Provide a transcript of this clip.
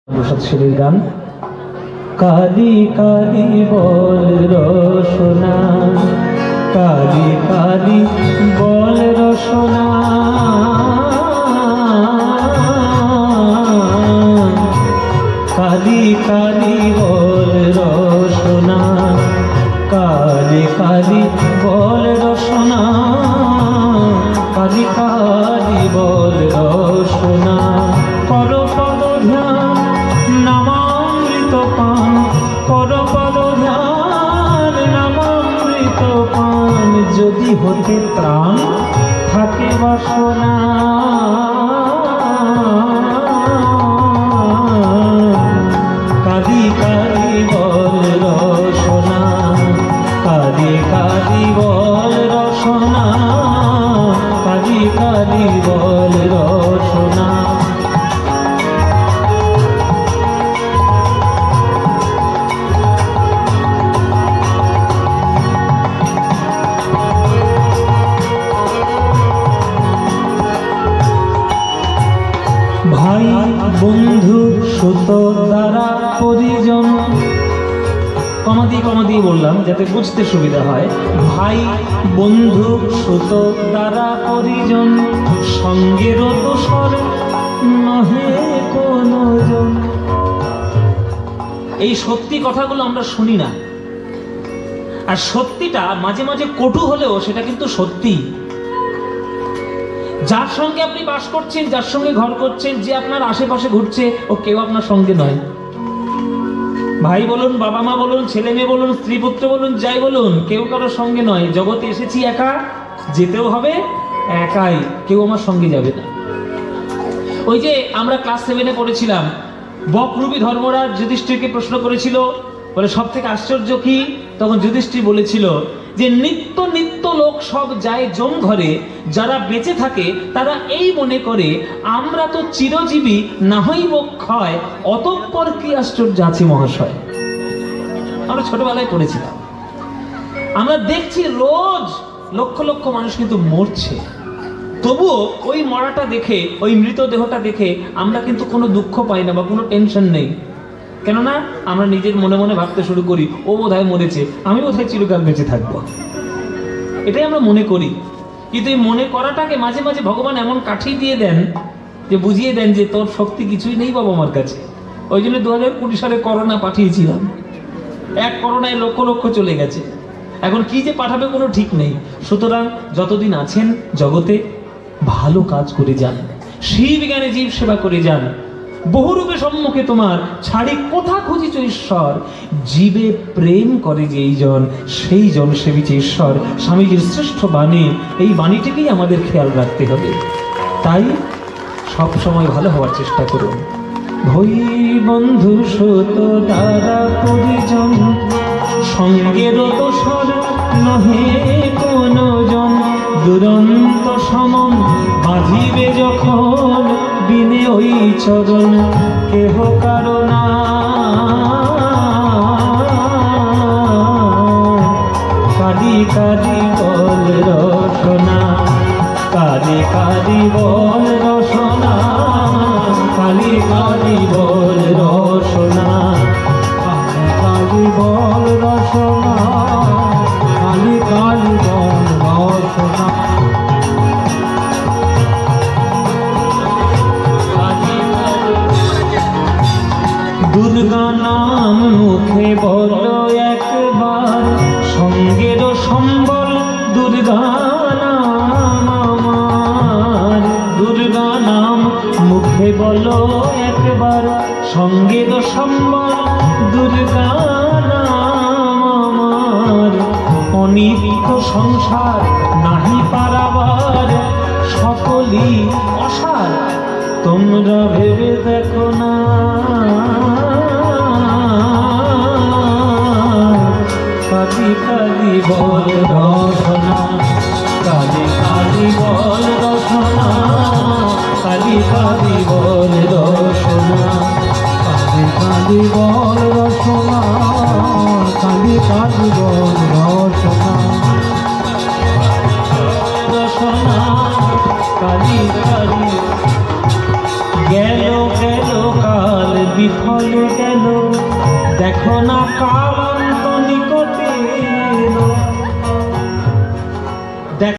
প্রসাদ গান কালি কালি বল রসনা, কালি কালি বল রসনা, কালি কালি বল রসনা, কালি কালি বল রসনা, কালি কালি বল রসনা। কর পদ ধ্যান নামামৃত পান, কর পদ ধ্যান নামামৃত পান, যদি হতে ত্রাণ থাকে বাসনা। কালি কালি বল রসনা, কালি কালি বল রসনা, কালি কালি বল রসনা। ভাই বন্ধু সুত দ্বারা পরিজন, কমাদি কমাদি বললাম যাতে বুঝতে সুবিধা হয়। ভাই বন্ধু সুত দ্বারা পরিজন, সঙ্গের দোসর নহে কোনো জন। এই সত্যি কথাগুলো আমরা শুনি না, আর সত্যিটা মাঝে মাঝে কটু হলেও সেটা কিন্তু সত্যি। যার সঙ্গে আপনি বাস করছেন, যার সঙ্গে ঘর করছেন, যে আপনার আশেপাশে ঘুরছে, ও কেউ আপনার সঙ্গে নয়। ভাই বলুন, বাবা মা বলুন, ছেলে মেয়ে বলুন, স্ত্রী পুত্র বলুন, যাই বলুন, কেউ কারোর সঙ্গে নয়। জগতে এসেছি একা, যেতেও হবে একাই, কেউ আমার সঙ্গে যাবে না। ওই যে আমরা ক্লাস 7-এ পড়েছিলাম, বকরূপী ধর্মরাজ যুধিষ্ঠিরকে প্রশ্ন করেছিল, বলে সব থেকে আশ্চর্য কি? তখন যুধিষ্ঠির বলেছিল যে নিত্য নিত্য লোক সব যায় জম ঘরে, যারা বেঁচে থাকে তারা এই মনে করে আমরা তো চিরজীবী, না হইব ক্ষয়, অতঃপর কি আশ্চর্য আছে মহাশয়। আমরা ছোটবেলায় পড়েছিলাম। আমরা দেখছি রোজ লক্ষ লক্ষ মানুষ কিন্তু মরছে, তবুও ওই মরাটা দেখে, ওই মৃতদেহটা দেখে আমরা কিন্তু কোনো দুঃখ পাই না বা কোনো টেনশন নেই। কেননা আমরা নিজের মনে মনে ভাবতে শুরু করি, ও বোধহয় মরেছে, আমি বোধহয় চিরকাল বেঁচে থাকবো, এটাই আমরা মনে করি। কিন্তু এই মনে করাটাকে মাঝে মাঝে ভগবান এমন কাঠিয়ে দিয়ে দেন যে বুঝিয়ে দেন যে তোর শক্তি কিছুই নেই বাবা আমার কাছে। ওই জন্য 2020 সালে করোনা পাঠিয়েছিলাম, এক করোনায় লক্ষ লক্ষ চলে গেছে, এখন কি যে পাঠাবে কোনো ঠিক নেই। সুতরাং যতদিন আছেন জগতে ভালো কাজ করে যান, শিব জ্ঞানে জীব সেবা করে যান। বহুরূপে সম্মুখে তোমার, ছাড়ি কোথা খুঁজিছ ঈশ্বর, জীবে প্রেম করে যেই জন, সেই জন সেবিছে ঈশ্বর। স্বামীজির শ্রেষ্ঠ বাণী, এই বাণীটিকেই আমাদের খেয়াল রাখতে হবে। তাই সব সময় ভালো হওয়ার চেষ্টা করুন। ভাই বন্ধু সুত দ্বারা পরিজন, সঙ্গের দোসর নহে কোনো জন, দুরন্ত সমন বাঁধিবে যখন, বিনে ওই চরণ কেহ কারণা। কালি কালি বল রসনা, কালি কালি বল রসনা, কালি কালি বল রসনা, কালি বল রসনা, কালি কালি বল রসনা। দুর্গা নাম মুখে বলো একবার, সঙ্গের সম্বল দুর্গা নাম আমার। দুর্গা নাম মুখে বলো একবার, সঙ্গের সম্বল দুর্গা নাম আমার। অনিত্য সংসার নাহি পারাবার, সকলই অসার তোমরা ভেবে দেখো না। কালি কালি বল রসনা, কালি কালি বল রসনা, কালি কালি বল রসনা, কালি কালি বল রসনা, কালি কালি বল রসনা, রসনা কালি কালি। গেল গেল কাল বিফলে গেল, দেখো না কার